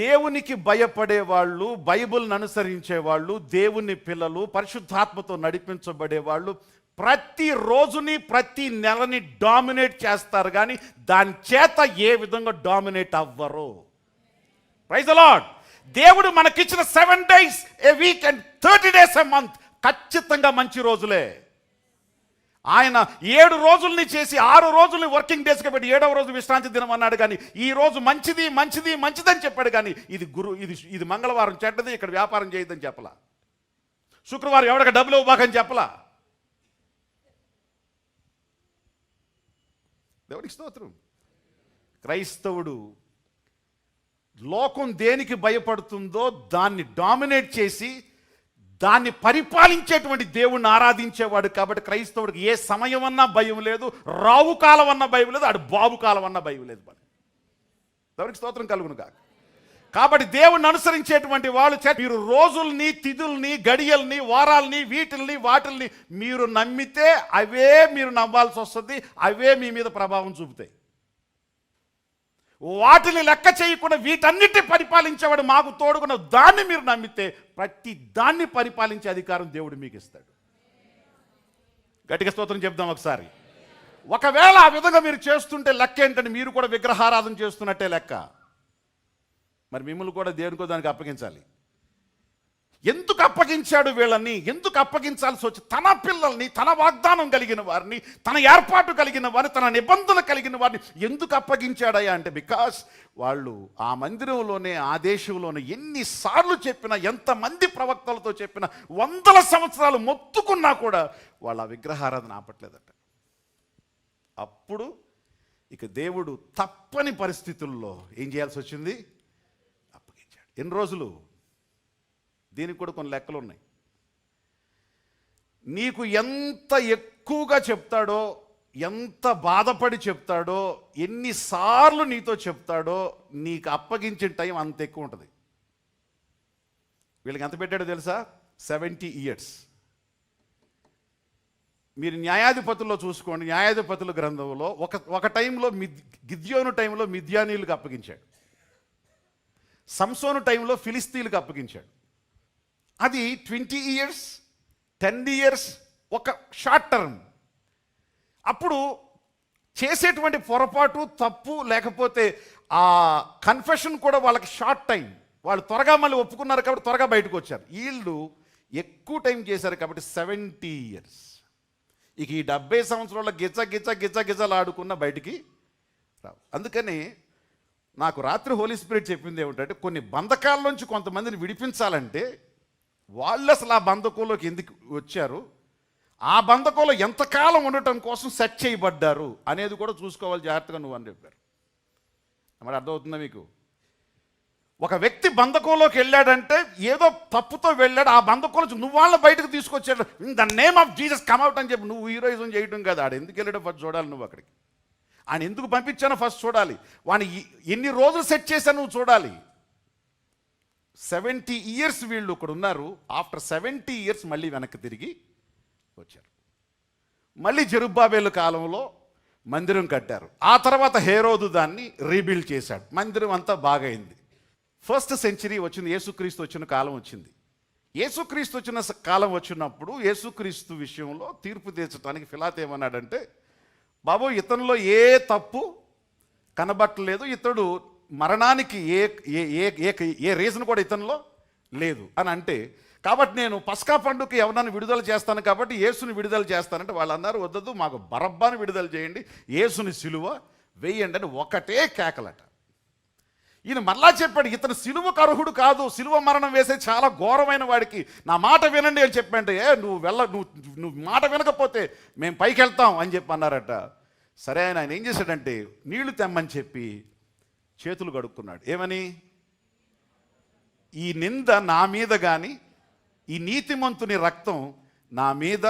దేవునికి భయపడే వాళ్ళు, బైబిల్ని అనుసరించే వాళ్ళు, దేవుని పిల్లలు, పరిశుద్ధాత్మతో నడిపించబడే వాళ్ళు ప్రతి రోజుని ప్రతి నెలని డామినేట్ చేస్తారు, కానీ దాని చేత ఏ విధంగా డామినేట్ అవ్వరు. Praise the Lord. దేవుడు మనకిచ్చిన 7 days a week and 30 days a month ఖచ్చితంగా మంచి రోజులే. ఆయన 7 రోజుల్ని చేసి 6 రోజుల్ని వర్కింగ్ డేస్గా పెట్టి 7వ రోజు విశ్రాంతి దినం అన్నాడు. కానీ ఈ రోజు మంచిది మంచిది మంచిదని చెప్పాడు. కానీ ఇది మంగళవారం చెడ్డది, ఇక్కడ వ్యాపారం చేయొద్దని చెప్పలా. శుక్రవారం ఎవరికి డబ్బులు ఇవ్వబాకని చెప్పలా. దేవునికి స్తోత్రం. క్రైస్తవుడు లోకం దేనికి భయపడుతుందో దాన్ని డామినేట్ చేసి దాన్ని పరిపాలించేటువంటి దేవుణ్ణి ఆరాధించేవాడు. కాబట్టి క్రైస్తవుడికి ఏ సమయం అన్నా భయం లేదు, రావు కాలం అన్న భయం లేదు, అటు బాబు కాలం అన్న భయం లేదు. దేవునికి స్తోత్రం కలుగును కాక. కాబట్టి దేవుణ్ణి అనుసరించేటువంటి వాళ్ళు మీరు రోజుల్ని, తిథుల్ని, గడియల్ని, వారాల్ని, వీటిల్ని వాటిల్ని మీరు నమ్మితే అవే మీరు నమ్మాల్సి వస్తుంది, అవే మీ మీద ప్రభావం చూపుతాయి. వాటిని లెక్క చేయకుండా వీటన్నిటి పరిపాలించేవాడు మాకు తోడుకున్న దాన్ని మీరు నమ్మితే ప్రతి దాన్ని పరిపాలించే అధికారం దేవుడు మీకు ఇస్తాడు. గట్టిగా స్తోత్రం చెప్దాం ఒకసారి. ఒకవేళ ఆ విధంగా మీరు చేస్తుంటే లెక్క ఏంటంటే మీరు కూడా విగ్రహారాధన చేస్తున్నట్టే లెక్క. మరి మిమ్మల్ని కూడా దేవునికో దానికి అప్పగించాలి. ఎందుకు అప్పగించాడు వీళ్ళని? ఎందుకు అప్పగించాల్సి వచ్చి? తన పిల్లల్ని, తన వాగ్దానం కలిగిన వారిని, తన ఏర్పాటు కలిగిన వారిని, తన నిబంధన కలిగిన వారిని ఎందుకు అప్పగించాడయ్యా అంటే బికాస్ వాళ్ళు ఆ మందిరంలోనే, ఆ దేశంలోనే ఎన్నిసార్లు చెప్పినా, ఎంతమంది ప్రవక్తలతో చెప్పినా, 100 సంవత్సరాలు మొత్తుకున్నా కూడా వాళ్ళ విగ్రహారాధన ఆపట్లేదట. అప్పుడు ఇక దేవుడు తప్పని పరిస్థితుల్లో ఏం చేయాల్సి వచ్చింది? అప్పగించాడు. ఎన్ని రోజులు? దీనికి కూడా కొన్ని లెక్కలు ఉన్నాయి. నీకు ఎంత ఎక్కువగా చెప్తాడో, ఎంత బాధపడి చెప్తాడో, ఎన్నిసార్లు నీతో చెప్తాడో నీకు అప్పగించిన టైం అంత ఎక్కువ ఉంటుంది. వీళ్ళకి ఎంత పెట్టాడో తెలుసా? 70 years. మీరు న్యాయాధిపతుల్లో చూసుకోండి. న్యాయాధిపతుల గ్రంథంలో ఒక టైంలో గిద్యోను టైంలో మిద్యానీయులకు అప్పగించాడు. సంసోను టైంలో ఫిలిస్తీన్లకు అప్పగించాడు. అది 20 years, 10 years, ఒక షార్ట్ టర్మ్. అప్పుడు చేసేటువంటి పొరపాటు, తప్పు, లేకపోతే ఆ కన్ఫెషన్ కూడా వాళ్ళకి షార్ట్ టైం. వాళ్ళు త్వరగా మళ్ళీ ఒప్పుకున్నారు కాబట్టి త్వరగా బయటకు వచ్చారు. వీళ్ళు ఎక్కువ టైం చేశారు కాబట్టి 70 years. ఇక ఈ 70 సంవత్సరాల గిజ ఆడుకున్న బయటికి రావు. అందుకని నాకు రాత్రి హోలీ స్పిరిట్ చెప్పింది ఏమిటంటే, కొన్ని బంధకాల నుంచి కొంతమందిని విడిపించాలంటే వాళ్ళు అసలు ఆ బంధకంలోకి ఎందుకు వచ్చారు, ఆ బంధకంలో ఎంతకాలం ఉండటం కోసం సెట్ చేయబడ్డారు అనేది కూడా చూసుకోవాలి జాగ్రత్తగా నువ్వు అని చెప్పారు. మరి అర్థమవుతుందా మీకు? ఒక వ్యక్తి బంధకంలోకి వెళ్ళాడంటే ఏదో తప్పుతో వెళ్ళాడు, ఆ బంధకంలో నువ్వు వాళ్ళని బయటకు తీసుకొచ్చాడు. In the name of Jesus come out అని చెప్పి నువ్వు హీరోయిజం చేయడం కదా. ఆడు ఎందుకు వెళ్ళాడో ఫస్ట్ చూడాలి నువ్వు. అక్కడికి ఆయన ఎందుకు పంపించానో ఫస్ట్ చూడాలి. వాడిని ఎన్ని రోజులు సెట్ చేశాను నువ్వు చూడాలి. 70 years వీళ్ళు ఇక్కడ ఉన్నారు. ఆఫ్టర్ 70 years మళ్ళీ వెనక్కి తిరిగి వచ్చారు. మళ్ళీ జెరుబ్బాబేలు కాలంలో మందిరం కట్టారు. ఆ తర్వాత హేరోదు దాన్ని రీబిల్డ్ చేశాడు. మందిరం అంతా బాగైంది. 1st century వచ్చింది. యేసుక్రీస్తు వచ్చిన కాలం వచ్చింది. యేసుక్రీస్తు వచ్చిన కాలం వచ్చినప్పుడు యేసుక్రీస్తు విషయంలో తీర్పు తీర్చడానికి పిలాతు ఏమన్నాడంటే, బాబు ఇతనిలో ఏ తప్పు కనబట్టలేదు, ఇతడు మరణానికి ఏ రీజన్ కూడా ఇతనిలో లేదు అని అంటే, కాబట్టి నేను పస్కా పండుగకి ఎవరినైనా విడుదల చేస్తాను కాబట్టి యేసుని విడుదల చేస్తానంటే వాళ్ళు అన్నారు, వద్దదు మాకు బరబ్బాని విడుదల చేయండి, యేసుని సిలువ వేయండి అని ఒకటే కేకలట. ఈయన మళ్ళా చెప్పాడు, ఇతను సిలువకు అర్హుడు కాదు, సిలువ మరణం వేసే చాలా ఘోరమైన వాడికి నా మాట వినండి అని చెప్పంటే, నువ్వు మాట వినకపోతే మేము పైకి వెళ్తాం అని చెప్పి అన్నారట. సరే ఆయన ఏం చేశాడంటే నీళ్లు తెమ్మని చెప్పి చేతులు కడుక్కున్నాడు. ఏమని? ఈ నింద నా మీద కానీ ఈ నీతిమంతుని రక్తం నా మీద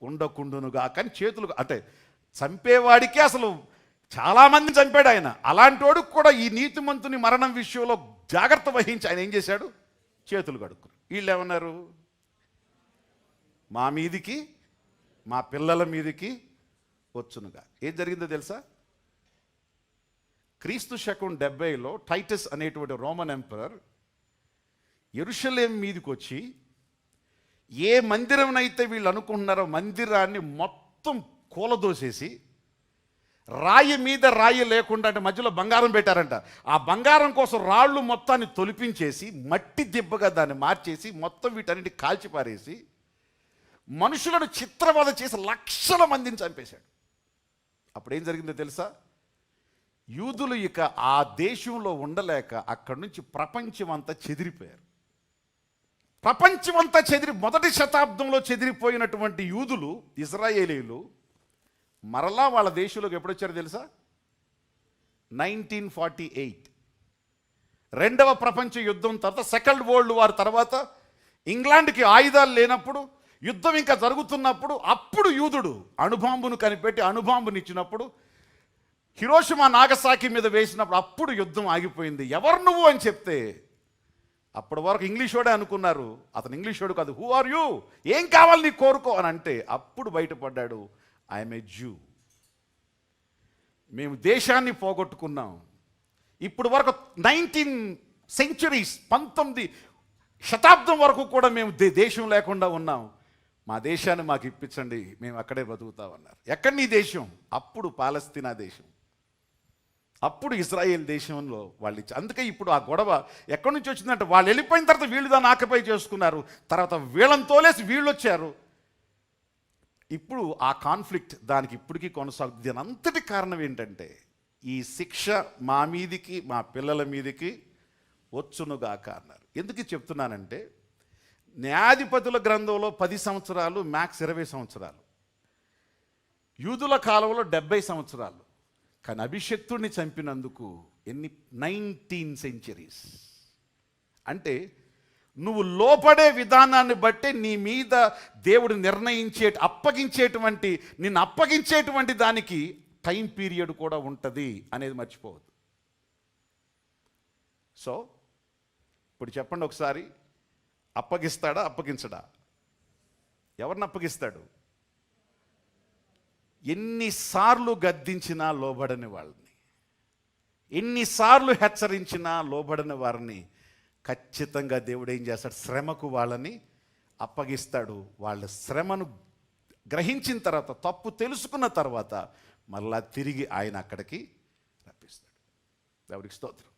ఉండకుండునుగా. కానీ చేతులు అంటే చంపేవాడికి అసలు చాలామందిని చంపాడు ఆయన. అలాంటి వాడికి కూడా ఈ నీతిమంతుని మరణం విషయంలో జాగ్రత్త వహించి ఆయన ఏం చేశాడు? చేతులు కడుక్కున్నాడు. వీళ్ళు ఏమన్నారు? మా మీదికి మా పిల్లల మీదికి వచ్చునుగా. ఏం జరిగిందో తెలుసా? క్రీస్తు శకం 70లో టైటస్ అనేటువంటి రోమన్ ఎంపరర్ యెరూషలేం మీదకి వచ్చి ఏ మందిరంనైతే వీళ్ళు అనుకుంటున్నారో మందిరాన్ని మొత్తం కూలదోసేసి రాయి మీద రాయి లేకుండా అంటే మధ్యలో బంగారం పెట్టారంట. ఆ బంగారం కోసం రాళ్ళు మొత్తాన్ని తొలిపించేసి మట్టి దిబ్బగా దాన్ని మార్చేసి మొత్తం వీటన్నిటి కాల్చిపారేసి మనుషులను చిత్రవద చేసి లక్షల మందిని చంపేశాడు. అప్పుడేం జరిగిందో తెలుసా? యూదులు ఇక ఆ దేశంలో ఉండలేక అక్కడి నుంచి ప్రపంచమంతా చెదిరిపోయారు. ప్రపంచమంతా మొదటి శతాబ్దంలో చెదిరిపోయినటువంటి యూదులు, ఇజ్రాయేలీలు మరలా వాళ్ళ దేశంలోకి ఎప్పుడొచ్చారో తెలుసా? 1948 రెండవ ప్రపంచ యుద్ధం తర్వాత, సెకండ్ వరల్డ్ వార్ తర్వాత, ఇంగ్లాండ్కి ఆయుధాలు లేనప్పుడు, యుద్ధం ఇంకా జరుగుతున్నప్పుడు, అప్పుడు యూదుడు అణుబాంబును కనిపెట్టి అణుబాంబునిచ్చినప్పుడు, హిరోషిమా నాగసాకి మీద వేసినప్పుడు అప్పుడు యుద్ధం ఆగిపోయింది. ఎవరు నువ్వు అని చెప్తే అప్పటి వరకు ఇంగ్లీష్ వాడే అనుకున్నారు. అతను ఇంగ్లీష్ వాడు కాదు. హూ ఆర్ యూ, ఏం కావాలి నీ కోరుకో అని అంటే అప్పుడు బయటపడ్డాడు, ఐఎమ్ ఏ జ్యూ. మేము దేశాన్ని పోగొట్టుకున్నాం. ఇప్పుడు వరకు 19 సెంచురీస్ 19 శతాబ్దం వరకు కూడా మేము దేశం లేకుండా ఉన్నాం. మా దేశాన్ని మాకు ఇప్పించండి, మేము అక్కడే బతుకుతామన్నారు. ఎక్కడ నీ దేశం? అప్పుడు పాలస్తీనా దేశం, అప్పుడు ఇజ్రాయేల్ దేశంలో వాళ్ళు అందుకే ఇప్పుడు ఆ గొడవ ఎక్కడి నుంచి వచ్చిందంటే వాళ్ళు వెళ్ళిపోయిన తర్వాత వీళ్ళు దాన్ని ఆక్యుపై చేసుకున్నారు. తర్వాత వీళ్ళని తోలేసి వీళ్ళు వచ్చారు. ఇప్పుడు ఆ కాన్ఫ్లిక్ట్ దానికి ఇప్పటికీ కొనసాగుతుంది. దీని అంతటి కారణం ఏంటంటే ఈ శిక్ష మా మీదికి మా పిల్లల మీదికి వచ్చునుగాక అన్నారు. ఎందుకు చెప్తున్నానంటే న్యాయాధిపతుల గ్రంథంలో 10 సంవత్సరాలు, మ్యాక్స్ 20 సంవత్సరాలు, యూదుల కాలంలో 70 సంవత్సరాలు. కానీ అభిషక్తుడిని చంపినందుకు 19 సెంచరీస్. అంటే నువ్వు లోపడే విధానాన్ని బట్టే నీ మీద దేవుడు నిన్ను అప్పగించేటువంటి దానికి టైం పీరియడ్ కూడా ఉంటుంది అనేది మర్చిపోవద్దు. సో ఇప్పుడు చెప్పండి ఒకసారి, అప్పగిస్తాడా అప్పగించడా? ఎవరిని అప్పగిస్తాడు? ఎన్నిసార్లు గద్దించినా లోబడని వాళ్ళని, ఎన్నిసార్లు హెచ్చరించినా లోబడని వారిని ఖచ్చితంగా దేవుడు ఏం చేస్తాడు? శ్రమకు వాళ్ళని అప్పగిస్తాడు. వాళ్ళ శ్రమను గ్రహించిన తర్వాత, తప్పు తెలుసుకున్న తర్వాత మళ్ళా తిరిగి ఆయన అక్కడికి రప్పిస్తాడు. దేవుడికి స్తోత్రం.